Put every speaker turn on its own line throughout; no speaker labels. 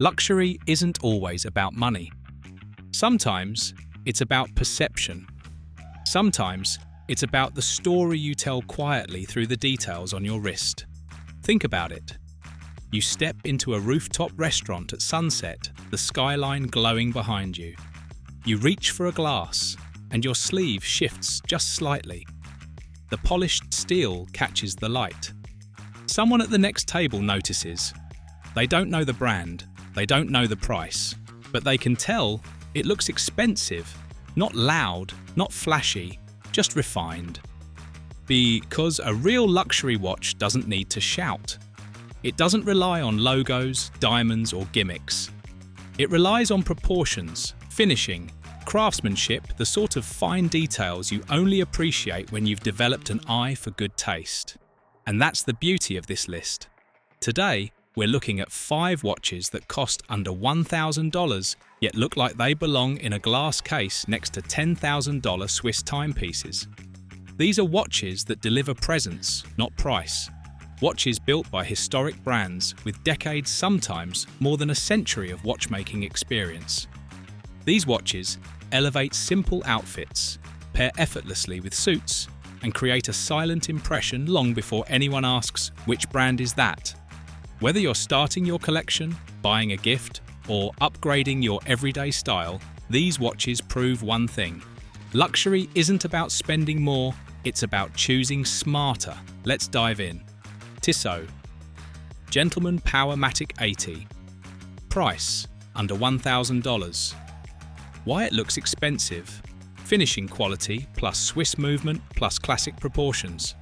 Luxury isn't always about money. Sometimes it's about perception. Sometimes it's about the story you tell quietly through the details on your wrist. Think about it. You step into a rooftop restaurant at sunset, the skyline glowing behind you. You reach for a glass, and your sleeve shifts just slightly. The polished steel catches the light. Someone at the next table notices. They don't know the brand, they don't know the price, but they can tell it looks expensive, not loud, not flashy, just refined. Because a real luxury watch doesn't need to shout. It doesn't rely on logos, diamonds, or gimmicks. It relies on proportions, finishing, craftsmanship, the sort of fine details you only appreciate when you've developed an eye for good taste. And that's the beauty of this list. Today, we're looking at 5 watches that cost under $1,000, yet look like they belong in a glass case next to $10,000 Swiss timepieces. These are watches that deliver presence, not price. Watches built by historic brands with decades, sometimes more than a century of watchmaking experience. These watches elevate simple outfits, pair effortlessly with suits, and create a silent impression long before anyone asks, which brand is that? Whether you're starting your collection, buying a gift, or upgrading your everyday style, these watches prove one thing. Luxury isn't about spending more, it's about choosing smarter. Let's dive in. Tissot Gentleman Powermatic 80. Price under $1,000. Why it looks expensive. Finishing quality plus Swiss movement plus classic proportions.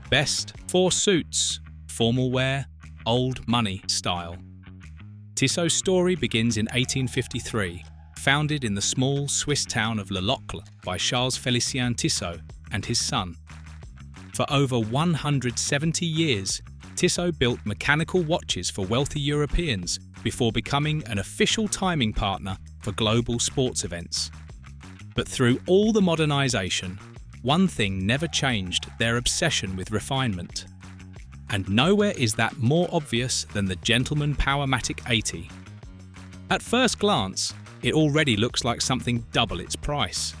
Best for suits, formal wear, old money style. Tissot's story begins in 1853, founded in the small Swiss town of Le Locle by Charles Félicien Tissot and his son. For over 170 years, Tissot built mechanical watches for wealthy Europeans before becoming an official timing partner for global sports events. But through all the modernization, one thing never changed: their obsession with refinement. And nowhere is that more obvious than the Gentleman Powermatic 80. At first glance, it already looks like something double its price.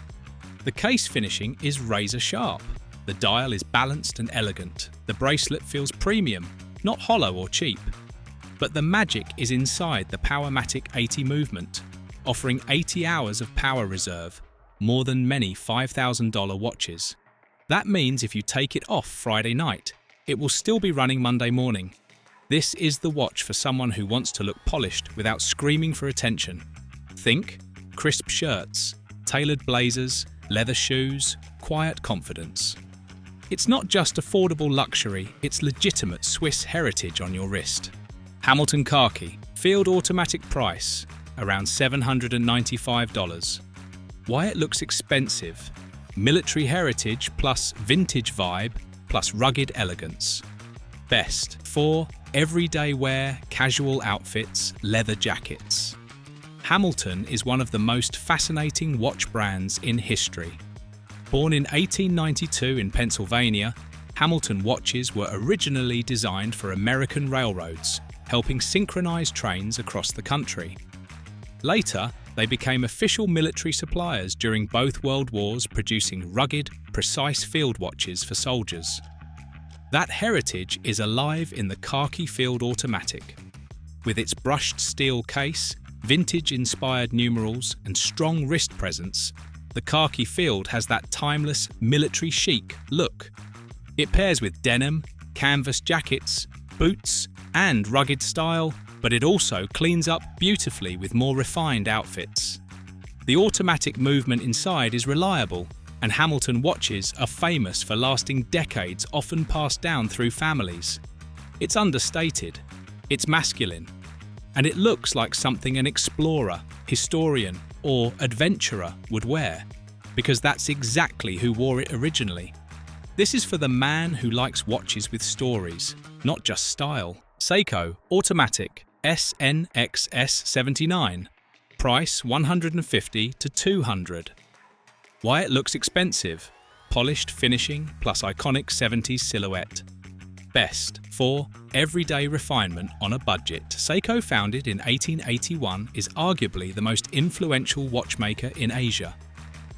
The case finishing is razor sharp. The dial is balanced and elegant. The bracelet feels premium, not hollow or cheap. But the magic is inside the Powermatic 80 movement, offering 80 hours of power reserve, more than many $5,000 watches. That means if you take it off Friday night, it will still be running Monday morning. This is the watch for someone who wants to look polished without screaming for attention. Think crisp shirts, tailored blazers, leather shoes, quiet confidence. It's not just affordable luxury, it's legitimate Swiss heritage on your wrist. Hamilton Khaki, field automatic price, around $795. Why it looks expensive. Military heritage plus vintage vibe plus rugged elegance. Best for everyday wear, casual outfits, leather jackets. Hamilton is one of the most fascinating watch brands in history. Born in 1892 in Pennsylvania, Hamilton watches were originally designed for American railroads, helping synchronize trains across the country. Later, they became official military suppliers during both World Wars, producing rugged, precise field watches for soldiers. That heritage is alive in the Khaki Field Automatic. With its brushed steel case, vintage-inspired numerals, and strong wrist presence, the Khaki Field has that timeless, military chic look. It pairs with denim, canvas jackets, boots, and rugged style, but it also cleans up beautifully with more refined outfits. The automatic movement inside is reliable, and Hamilton watches are famous for lasting decades, often passed down through families. It's understated, it's masculine, and it looks like something an explorer, historian, or adventurer would wear, because that's exactly who wore it originally. This is for the man who likes watches with stories, not just style. Seiko Automatic SNXS79. Price $150 to $200. Why it looks expensive. Polished finishing plus iconic 70s silhouette. Best for everyday refinement on a budget. Seiko, founded in 1881, is arguably the most influential watchmaker in Asia.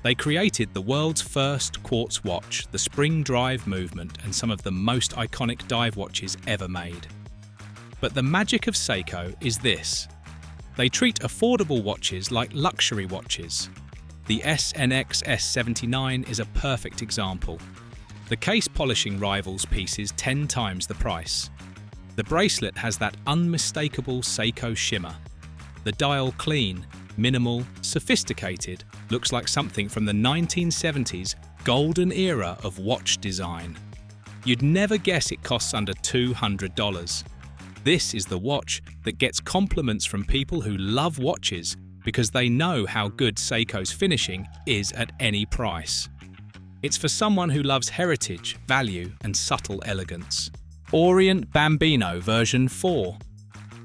They created the world's first quartz watch, the spring drive movement, and some of the most iconic dive watches ever made. But the magic of Seiko is this. They treat affordable watches like luxury watches. The SNX S79 is a perfect example. The case polishing rivals pieces 10 times the price. The bracelet has that unmistakable Seiko shimmer. The dial clean, minimal, sophisticated, looks like something from the 1970s golden era of watch design. You'd never guess it costs under $200. This is the watch that gets compliments from people who love watches because they know how good Seiko's finishing is at any price. It's for someone who loves heritage, value, and subtle elegance. Orient Bambino version 4.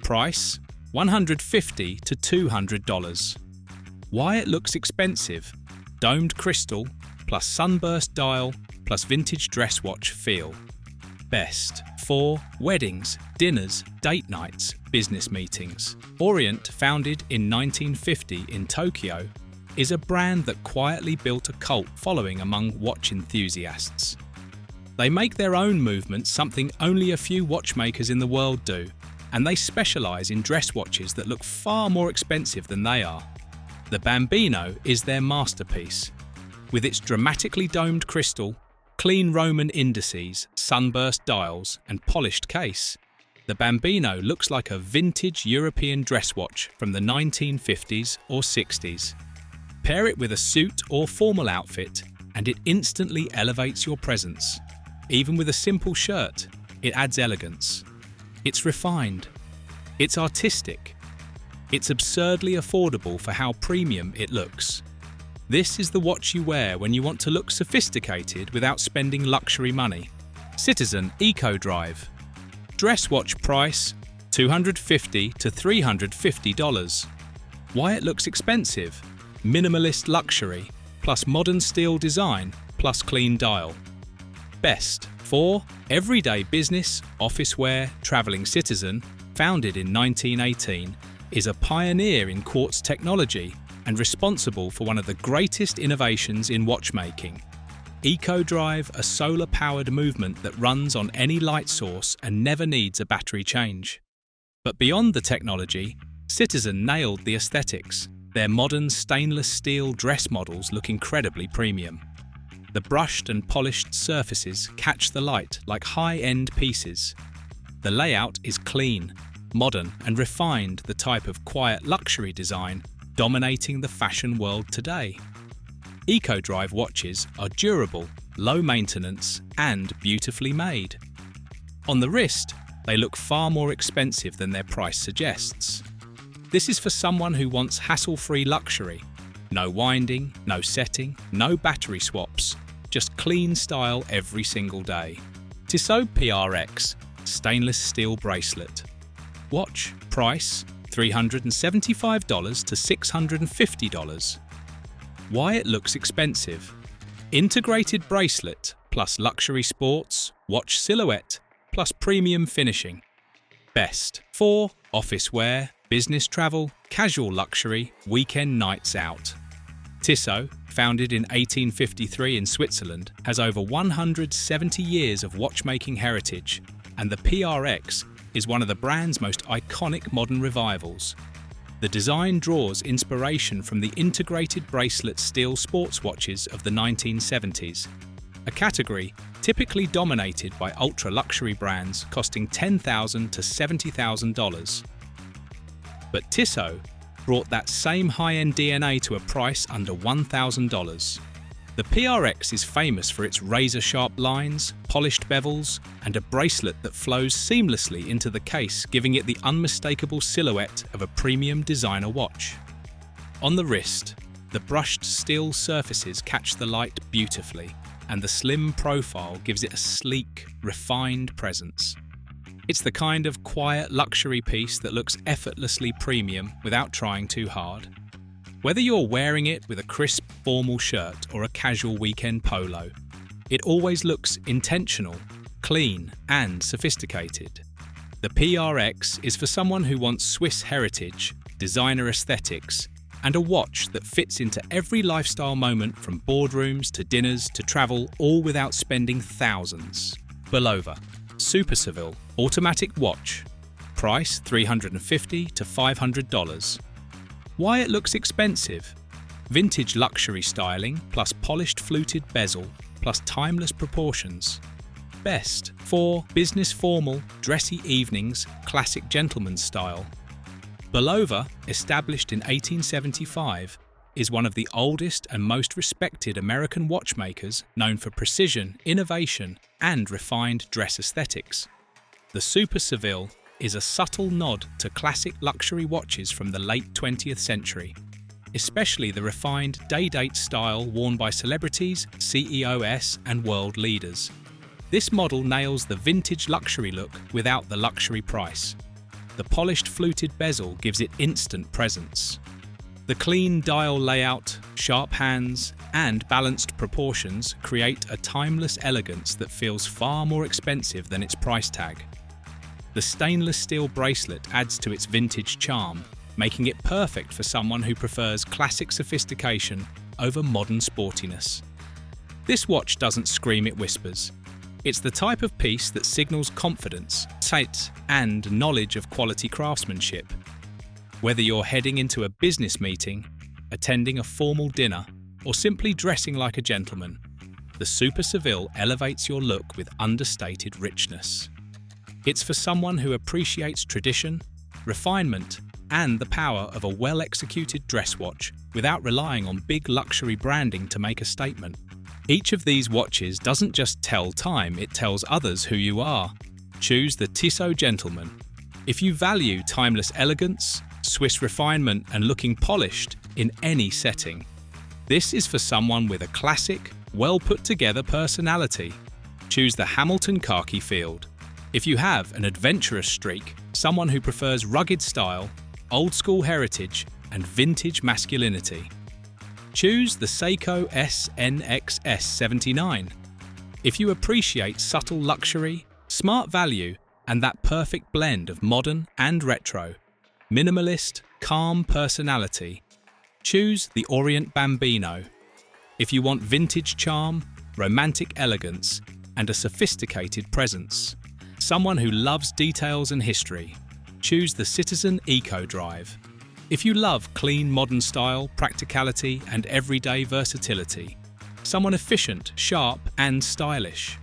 Price $150 to $200. Why it looks expensive? Domed crystal, plus sunburst dial, plus vintage dress watch feel. Best for weddings, dinners, date nights, business meetings. Orient, founded in 1950 in Tokyo, is a brand that quietly built a cult following among watch enthusiasts. They make their own movement, something only a few watchmakers in the world do, and they specialize in dress watches that look far more expensive than they are. The Bambino is their masterpiece. With its dramatically domed crystal, clean Roman indices, sunburst dials, and polished case, the Bambino looks like a vintage European dress watch from the 1950s or 60s. Pair it with a suit or formal outfit, and it instantly elevates your presence. Even with a simple shirt, it adds elegance. It's refined. It's artistic. It's absurdly affordable for how premium it looks. This is the watch you wear when you want to look sophisticated without spending luxury money. Citizen Eco Drive. Dress watch price $250 to $350. Why it looks expensive? Minimalist luxury, plus modern steel design, plus clean dial. Best for everyday business, office wear, traveling. Citizen, founded in 1918, is a pioneer in quartz technology and responsible for one of the greatest innovations in watchmaking. Eco Drive, a solar-powered movement that runs on any light source and never needs a battery change. But beyond the technology, Citizen nailed the aesthetics. Their modern stainless steel dress models look incredibly premium. The brushed and polished surfaces catch the light like high-end pieces. The layout is clean, modern, and refined, the type of quiet luxury design dominating the fashion world today. Eco Drive watches are durable, low maintenance, and beautifully made. On the wrist, they look far more expensive than their price suggests. This is for someone who wants hassle-free luxury. No winding, no setting, no battery swaps, just clean style every single day. Tissot PRX stainless steel bracelet. Watch price $375 to $650. Why it looks expensive? Integrated bracelet plus luxury sports, watch silhouette plus premium finishing. Best for office wear, business travel, casual luxury, weekend nights out. Tissot, founded in 1853 in Switzerland, has over 170 years of watchmaking heritage, and the PRX is one of the brand's most iconic modern revivals. The design draws inspiration from the integrated bracelet steel sports watches of the 1970s, a category typically dominated by ultra-luxury brands costing $10,000 to $70,000. But Tissot brought that same high-end DNA to a price under $1,000. The PRX is famous for its razor-sharp lines, polished bevels, and a bracelet that flows seamlessly into the case, giving it the unmistakable silhouette of a premium designer watch. On the wrist, the brushed steel surfaces catch the light beautifully, and the slim profile gives it a sleek, refined presence. It's the kind of quiet luxury piece that looks effortlessly premium without trying too hard. Whether you're wearing it with a crisp formal shirt or a casual weekend polo, it always looks intentional, clean and sophisticated. The PRX is for someone who wants Swiss heritage, designer aesthetics, and a watch that fits into every lifestyle moment from boardrooms to dinners to travel, all without spending thousands. Bulova, Super Seville, automatic watch. Price $350 to $500. Why it looks expensive? Vintage luxury styling plus polished fluted bezel plus timeless proportions. Best for business formal, dressy evenings, classic gentleman's style. Bulova, established in 1875, is one of the oldest and most respected American watchmakers, known for precision, innovation, and refined dress aesthetics. The Super Seville is a subtle nod to classic luxury watches from the late 20th century, especially the refined day-date style worn by celebrities, CEOs, and world leaders. This model nails the vintage luxury look without the luxury price. The polished fluted bezel gives it instant presence. The clean dial layout, sharp hands, and balanced proportions create a timeless elegance that feels far more expensive than its price tag. The stainless steel bracelet adds to its vintage charm, making it perfect for someone who prefers classic sophistication over modern sportiness. This watch doesn't scream, it whispers. It's the type of piece that signals confidence, taste, and knowledge of quality craftsmanship. Whether you're heading into a business meeting, attending a formal dinner, or simply dressing like a gentleman, the Super Seville elevates your look with understated richness. It's for someone who appreciates tradition, refinement, and the power of a well-executed dress watch without relying on big luxury branding to make a statement. Each of these watches doesn't just tell time, it tells others who you are. Choose the Tissot Gentleman. If you value timeless elegance, Swiss refinement, and looking polished in any setting, this is for someone with a classic, well-put-together personality. Choose the Hamilton Khaki Field. If you have an adventurous streak, someone who prefers rugged style, old-school heritage, and vintage masculinity, choose the Seiko SNXS 79. If you appreciate subtle luxury, smart value, and that perfect blend of modern and retro, minimalist, calm personality, choose the Orient Bambino. If you want vintage charm, romantic elegance, and a sophisticated presence, someone who loves details and history, choose the Citizen Eco Drive. If you love clean modern style, practicality, and everyday versatility, someone efficient, sharp, and stylish,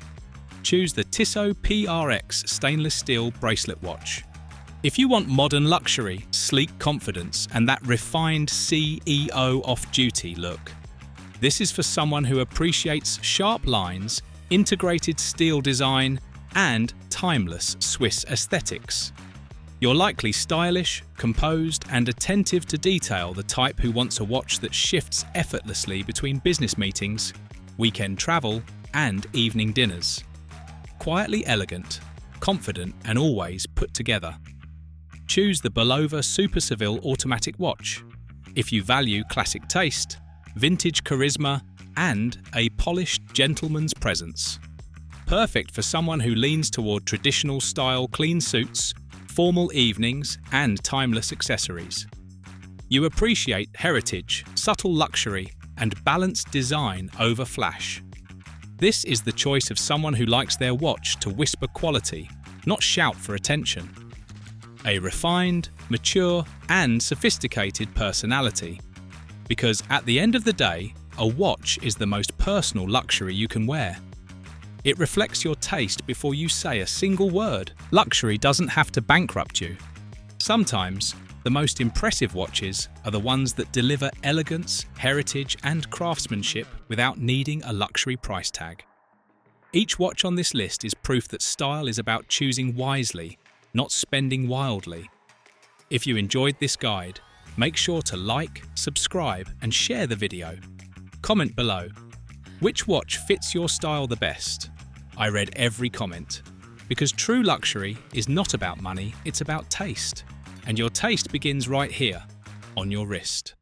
choose the Tissot PRX stainless steel bracelet watch. If you want modern luxury, sleek confidence, and that refined CEO off-duty look, this is for someone who appreciates sharp lines, integrated steel design, and timeless Swiss aesthetics. You're likely stylish, composed, and attentive to detail, the type who wants a watch that shifts effortlessly between business meetings, weekend travel, and evening dinners. Quietly elegant, confident, and always put together. Choose the Bulova Super Seville automatic watch. If you value classic taste, vintage charisma, and a polished gentleman's presence. Perfect for someone who leans toward traditional style clean suits, formal evenings, and timeless accessories. You appreciate heritage, subtle luxury, and balanced design over flash. This is the choice of someone who likes their watch to whisper quality, not shout for attention. A refined, mature, and sophisticated personality. Because at the end of the day, a watch is the most personal luxury you can wear. It reflects your taste before you say a single word. Luxury doesn't have to bankrupt you. Sometimes, the most impressive watches are the ones that deliver elegance, heritage, and craftsmanship without needing a luxury price tag. Each watch on this list is proof that style is about choosing wisely, not spending wildly. If you enjoyed this guide, make sure to like, subscribe, and share the video. Comment below. Which watch fits your style the best? I read every comment. Because true luxury is not about money, it's about taste. And your taste begins right here, on your wrist.